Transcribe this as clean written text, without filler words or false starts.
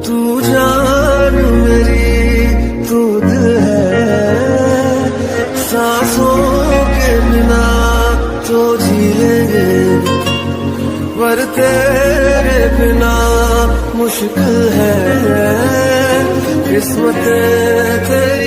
तू जान मेरी तू दिल है, सांसों के बिना तो जी लेंगे, पर तेरे बिना मुश्किल है। किस्मत तेरी